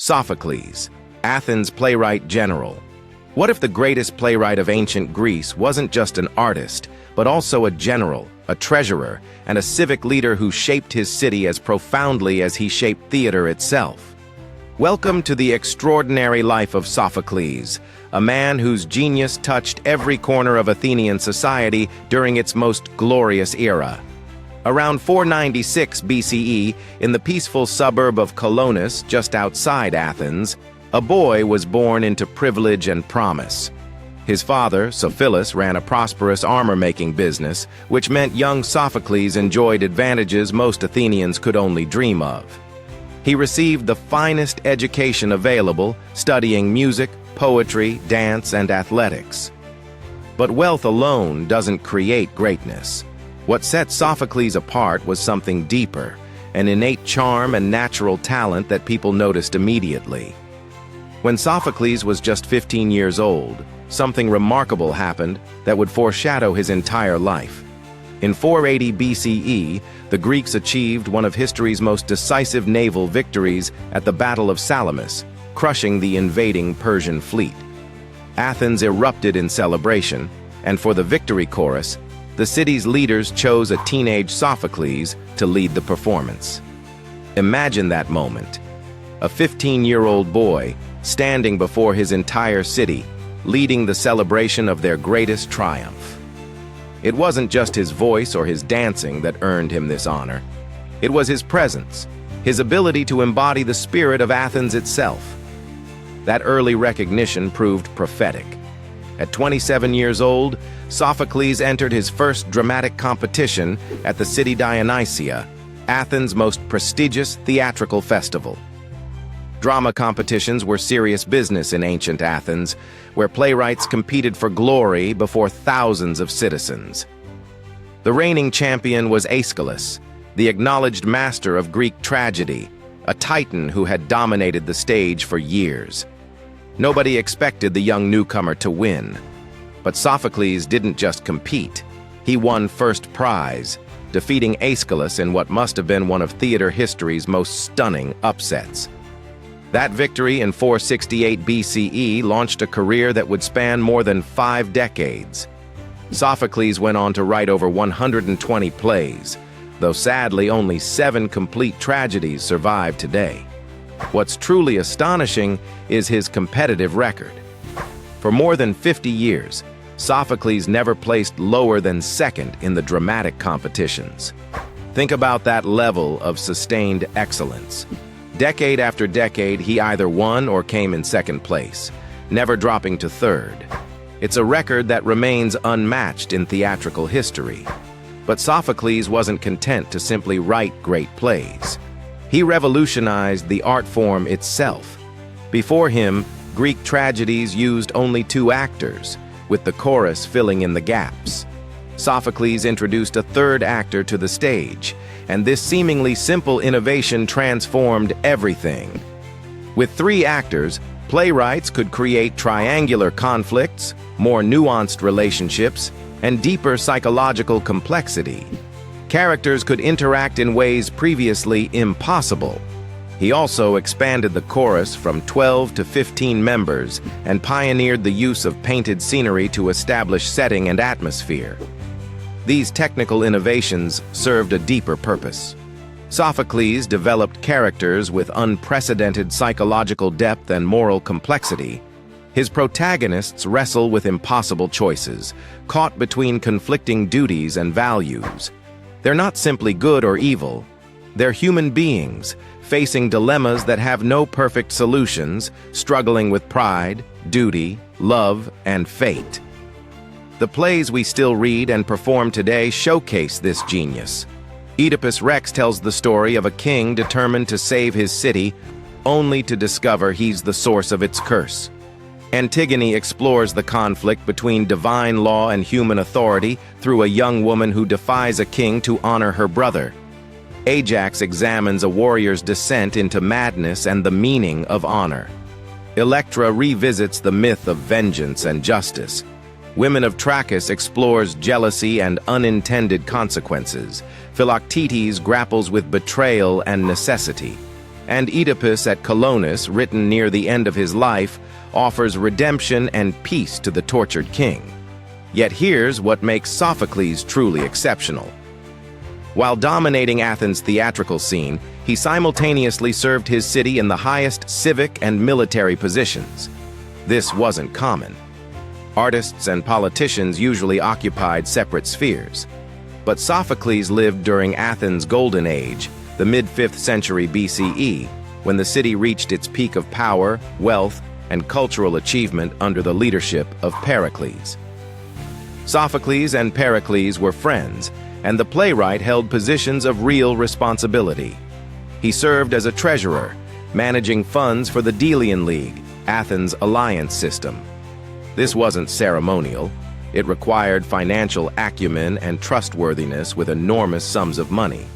Sophocles, Athens' playwright general. What if the greatest playwright of ancient Greece wasn't just an artist, but also a general, a treasurer, and a civic leader who shaped his city as profoundly as he shaped theater itself? Welcome to the extraordinary life of Sophocles, a man whose genius touched every corner of Athenian society during its most glorious era. Around 496 BCE, in the peaceful suburb of Colonus, just outside Athens, a boy was born into privilege and promise. His father, Sophocles, ran a prosperous armor-making business, which meant young Sophocles enjoyed advantages most Athenians could only dream of. He received the finest education available, studying music, poetry, dance, and athletics. But wealth alone doesn't create greatness. What set Sophocles apart was something deeper, an innate charm and natural talent that people noticed immediately. When Sophocles was just 15 years old, something remarkable happened that would foreshadow his entire life. In 480 BCE, the Greeks achieved one of history's most decisive naval victories at the Battle of Salamis, crushing the invading Persian fleet. Athens erupted in celebration, and for the victory chorus, the city's leaders chose a teenage Sophocles to lead the performance. Imagine that moment. A 15-year-old boy standing before his entire city, leading the celebration of their greatest triumph. It wasn't just his voice or his dancing that earned him this honor. It was his presence, his ability to embody the spirit of Athens itself. That early recognition proved prophetic. At 27 years old, Sophocles entered his first dramatic competition at the city Dionysia, Athens' most prestigious theatrical festival. Drama competitions were serious business in ancient Athens, where playwrights competed for glory before thousands of citizens. The reigning champion was Aeschylus, the acknowledged master of Greek tragedy, a titan who had dominated the stage for years. Nobody expected the young newcomer to win. But Sophocles didn't just compete. He won first prize, defeating Aeschylus in what must have been one of theater history's most stunning upsets. That victory in 468 BCE launched a career that would span more than 5 decades. Sophocles went on to write over 120 plays, though sadly only 7 complete tragedies survive today. What's truly astonishing is his competitive record. For more than 50 years, Sophocles never placed lower than second in the dramatic competitions. Think about that level of sustained excellence. Decade after decade, he either won or came in second place, never dropping to third. It's a record that remains unmatched in theatrical history. But Sophocles wasn't content to simply write great plays. He revolutionized the art form itself. Before him, Greek tragedies used only 2 actors, with the chorus filling in the gaps. Sophocles introduced a 3rd actor to the stage, and this seemingly simple innovation transformed everything. With 3 actors, playwrights could create triangular conflicts, more nuanced relationships, and deeper psychological complexity. Characters could interact in ways previously impossible. He also expanded the chorus from 12 to 15 members and pioneered the use of painted scenery to establish setting and atmosphere. These technical innovations served a deeper purpose. Sophocles developed characters with unprecedented psychological depth and moral complexity. His protagonists wrestle with impossible choices, caught between conflicting duties and values. They're not simply good or evil. They're human beings, facing dilemmas that have no perfect solutions, struggling with pride, duty, love, and fate. The plays we still read and perform today showcase this genius. Oedipus Rex tells the story of a king determined to save his city, only to discover he's the source of its curse. Antigone explores the conflict between divine law and human authority through a young woman who defies a king to honor her brother. Ajax examines a warrior's descent into madness and the meaning of honor. Electra revisits the myth of vengeance and justice. Women of Trachis explores jealousy and unintended consequences. Philoctetes grapples with betrayal and necessity. And Oedipus at Colonus, written near the end of his life, offers redemption and peace to the tortured king. Yet here's what makes Sophocles truly exceptional. While dominating Athens' theatrical scene, he simultaneously served his city in the highest civic and military positions. This wasn't common. Artists and politicians usually occupied separate spheres. But Sophocles lived during Athens' golden age, the mid-5th century BCE, when the city reached its peak of power, wealth, and cultural achievement under the leadership of Pericles. Sophocles and Pericles were friends, and the playwright held positions of real responsibility. He served as a treasurer, managing funds for the Delian League, Athens' alliance system. This wasn't ceremonial. It required financial acumen and trustworthiness with enormous sums of money.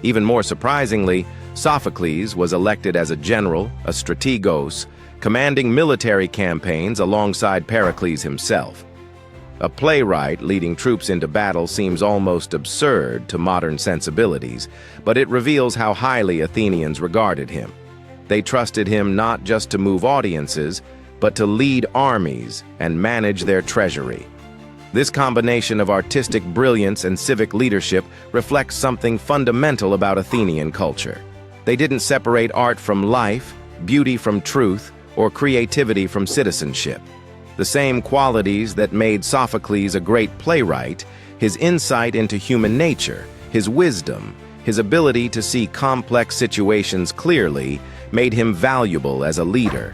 Even more surprisingly, Sophocles was elected as a general, a strategos, commanding military campaigns alongside Pericles himself. A playwright leading troops into battle seems almost absurd to modern sensibilities, but it reveals how highly Athenians regarded him. They trusted him not just to move audiences, but to lead armies and manage their treasury. This combination of artistic brilliance and civic leadership reflects something fundamental about Athenian culture. They didn't separate art from life, beauty from truth, or creativity from citizenship. The same qualities that made Sophocles a great playwright, his insight into human nature, his wisdom, his ability to see complex situations clearly, made him valuable as a leader.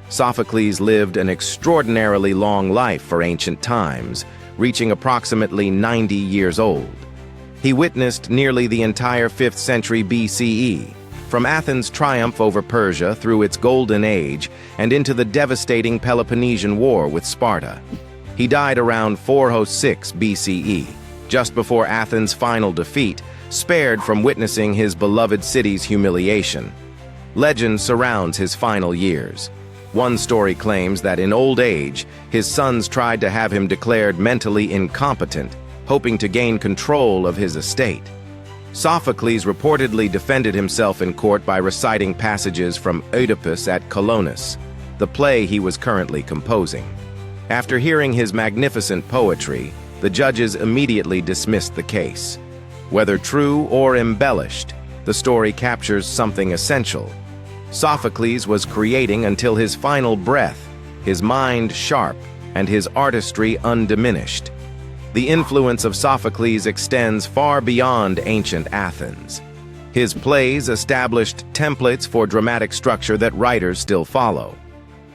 Sophocles lived an extraordinarily long life for ancient times, reaching approximately 90 years old. He witnessed nearly the entire 5th century BCE, from Athens' triumph over Persia through its golden age and into the devastating Peloponnesian War with Sparta. He died around 406 BCE, just before Athens' final defeat, spared from witnessing his beloved city's humiliation. Legend surrounds his final years. One story claims that in old age, his sons tried to have him declared mentally incompetent, hoping to gain control of his estate. Sophocles reportedly defended himself in court by reciting passages from Oedipus at Colonus, the play he was currently composing. After hearing his magnificent poetry, the judges immediately dismissed the case. Whether true or embellished, the story captures something essential. Sophocles was creating until his final breath, his mind sharp and his artistry undiminished. The influence of Sophocles extends far beyond ancient Athens. His plays established templates for dramatic structure that writers still follow.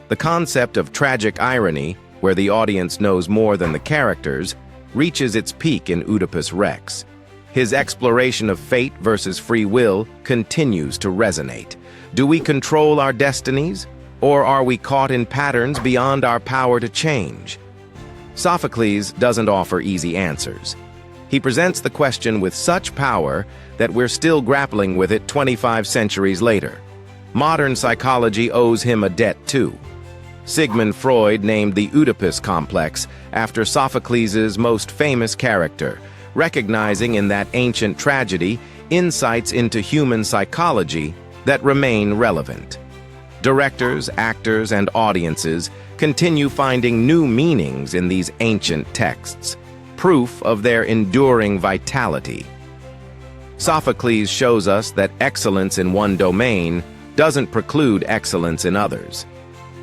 The concept of tragic irony, where the audience knows more than the characters, reaches its peak in Oedipus Rex. His exploration of fate versus free will continues to resonate. Do we control our destinies, or are we caught in patterns beyond our power to change? Sophocles doesn't offer easy answers. He presents the question with such power that we're still grappling with it 25 centuries later. Modern psychology owes him a debt too. Sigmund Freud named the Oedipus complex after Sophocles' most famous character, recognizing in that ancient tragedy insights into human psychology that remain relevant. Directors, actors, and audiences continue finding new meanings in these ancient texts, proof of their enduring vitality. Sophocles shows us that excellence in one domain doesn't preclude excellence in others.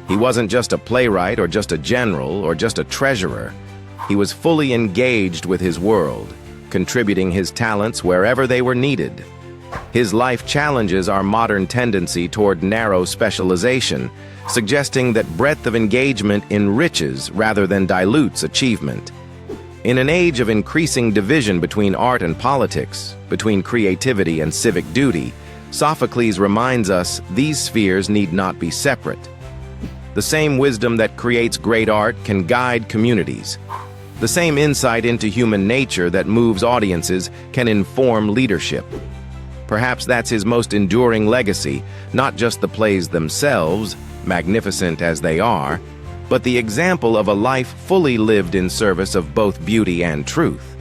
He wasn't just a playwright or just a general or just a treasurer. He was fully engaged with his world, contributing his talents wherever they were needed. His life challenges our modern tendency toward narrow specialization, suggesting that breadth of engagement enriches rather than dilutes achievement. In an age of increasing division between art and politics, between creativity and civic duty, Sophocles reminds us these spheres need not be separate. The same wisdom that creates great art can guide communities. The same insight into human nature that moves audiences can inform leadership. Perhaps that's his most enduring legacy, not just the plays themselves, magnificent as they are, but the example of a life fully lived in service of both beauty and truth.